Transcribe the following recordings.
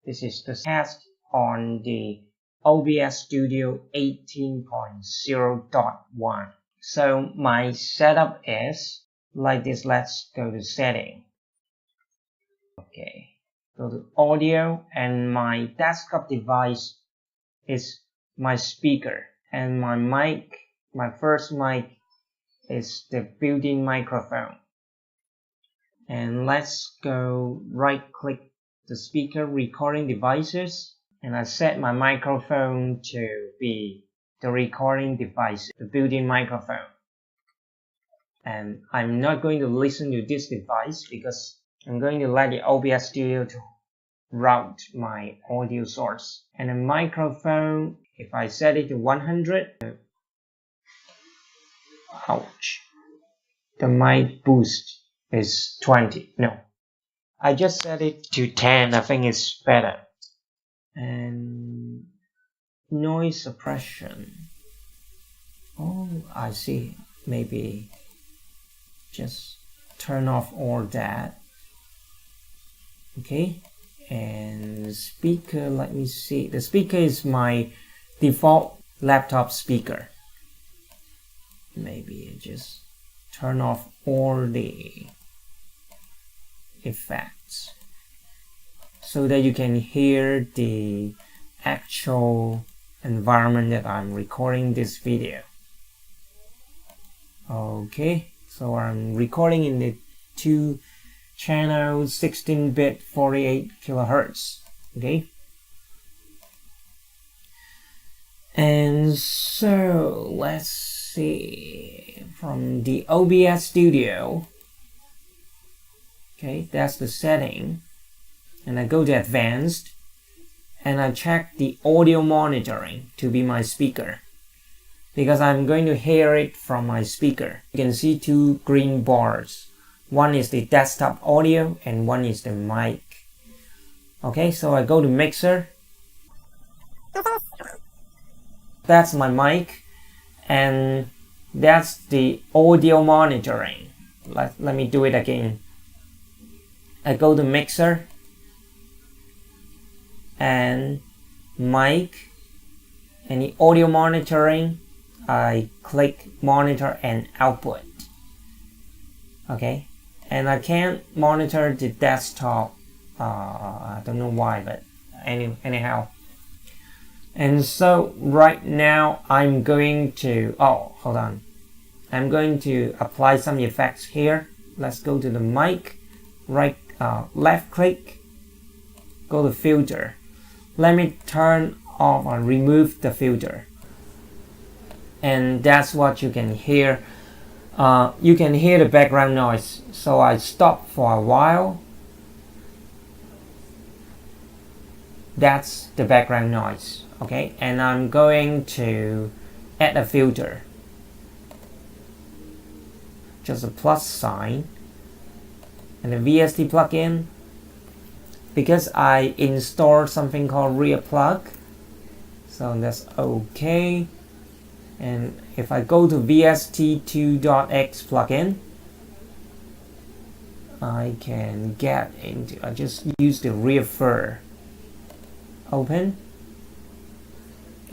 This is the test on the OBS Studio 18.0.1. So my setup is like this. Let's go to setting. Okay, go to audio, and my desktop device is my speaker, and my mic, my first mic is the built-in microphone. And let's go right click the speaker recording devices, and I set my microphone to be the recording device, the built-in microphone. And I'm not going to listen to this device because I'm going to let the OBS Studio to route my audio source. And the microphone, if I set it to 100, ouch, the mic boost is 20. No, I just set it to 10. I think it's better. And noise suppression. Oh, I see. Maybe just turn off all that. Okay. And speaker, let me see. The speaker is my default laptop speaker. Maybe just turn off all the effects so that you can hear the actual environment that I'm recording this video. Okay, so I'm recording in the 2 channel 16-bit 48 kilohertz. Okay, and so let's see from the OBS Studio. Okay, that's the setting, and I go to advanced, and I check the audio monitoring to be my speaker, because I'm going to hear it from my speaker. You can see 2 green bars. One is the desktop audio and one is the mic. Okay, so I go to mixer. That's my mic, and that's the audio monitoring. Let me do it again. I go to mixer and mic, and the audio monitoring, I click monitor and output. Okay, and I can't monitor the desktop. I don't know why, but anyhow. And so right now I'm going to, hold on. I'm going to apply some effects here. Let's go to the mic, left click, go to filter. Let me turn off or remove the filter. And that's what you can hear. You can hear the background noise. So I stop for a while. That's the background noise. Okay, and I'm going to add a filter. Just a plus sign. And the VST plugin. Because I installed something called ReaPlug. So that's okay. And if I go to VST2.x plugin, I can get into, I just use the ReaFir. Open,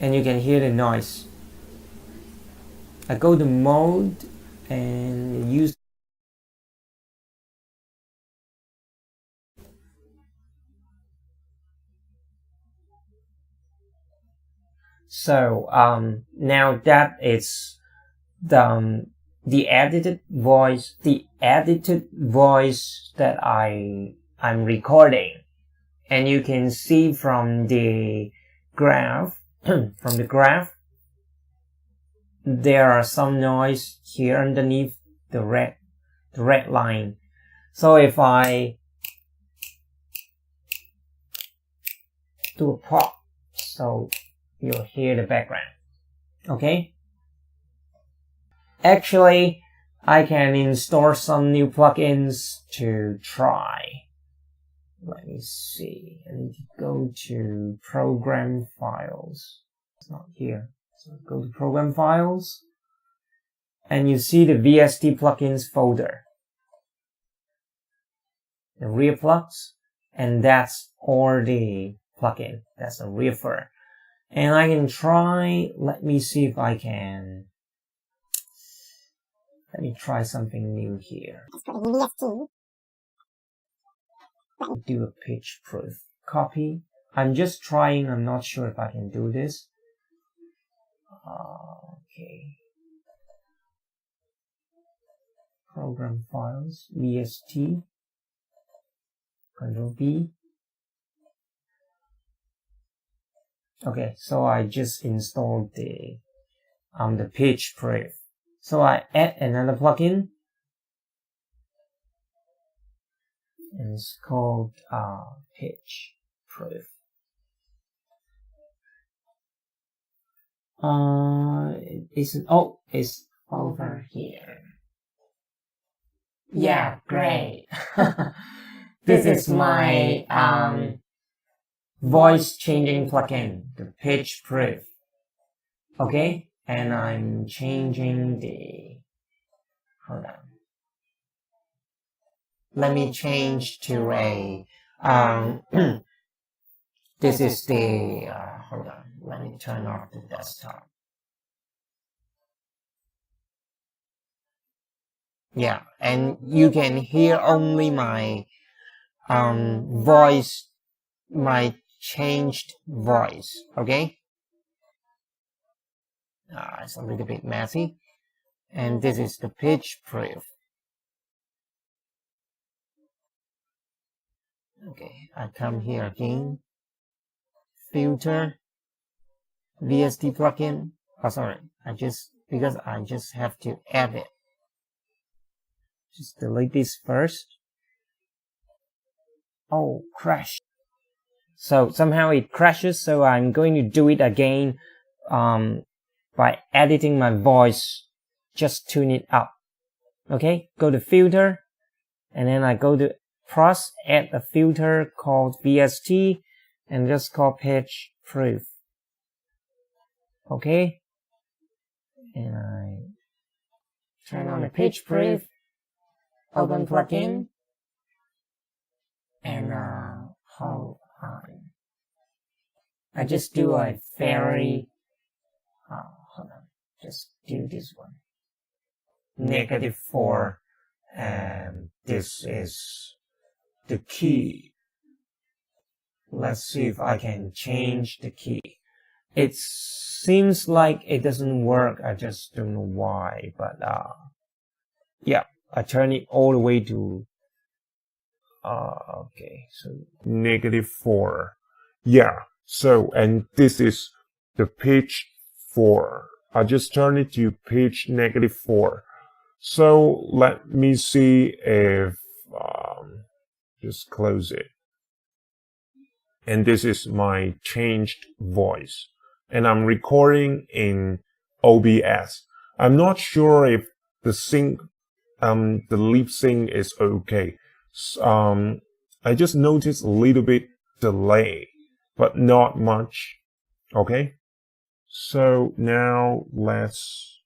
and you can hear the noise. I go to mode and use. So now that it's the edited voice, that I'm recording, and you can see from the graph, there are some noise here underneath the red line. So if I do a pop, so you'll hear the background. Okay? Actually, I can install some new plugins to try. Let me see. I need to go to program files. It's not here. So go to program files, and you see the VST plugins folder. The ReaPlugs. and that's all the plugin. That's a ReaFir. And I can try, let me see if I can, let me try something new here. Do a pitch proof. Copy. I'm just trying, I'm not sure if I can do this. Okay. Program files, VST, Control B. Okay, so I just installed the pitch proof. So I add another plugin, and it's called pitch proof. It's over here. Yeah, great. This is my voice changing plugin, the pitch proof. Okay, and I'm changing the, hold on. Let me change to a, this is the, hold on, let me turn off the desktop. Yeah, and you can hear only my voice, my changed voice, okay? It's a little bit messy. And this is the pitch proof. Okay, I come here again. Filter, VST plugin. Oh, sorry, because I just have to add it. Just delete this first. Oh, crash. So somehow it crashes, so I'm going to do it again by editing my voice. Just tune it up. Okay, go to filter, and then I go to plus, add a filter called VST, and just call pitch proof. Okay, and I turn on the pitch proof, open plugin, and hold on. I just do a very, hold on, just do this one. -4, and this is the key. Let's see if I can change the key. It seems like it doesn't work. I just don't know why, but yeah, I turn it all the way to okay, so -4. Yeah, so, and this is the pitch 4. I just turn it to pitch -4. So let me see if just close it. And this is my changed voice, and I'm recording in OBS. I'm not sure if the sync, the lip sync is okay. I just noticed a little bit delay, but not much. Okay, so now let's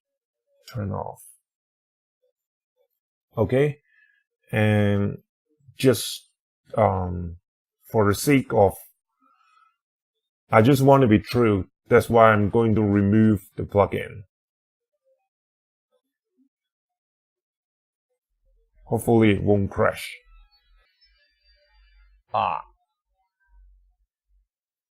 turn off. Okay, and just for the sake of, I just want to be true, that's why I'm going to remove the plugin. Hopefully it won't crash.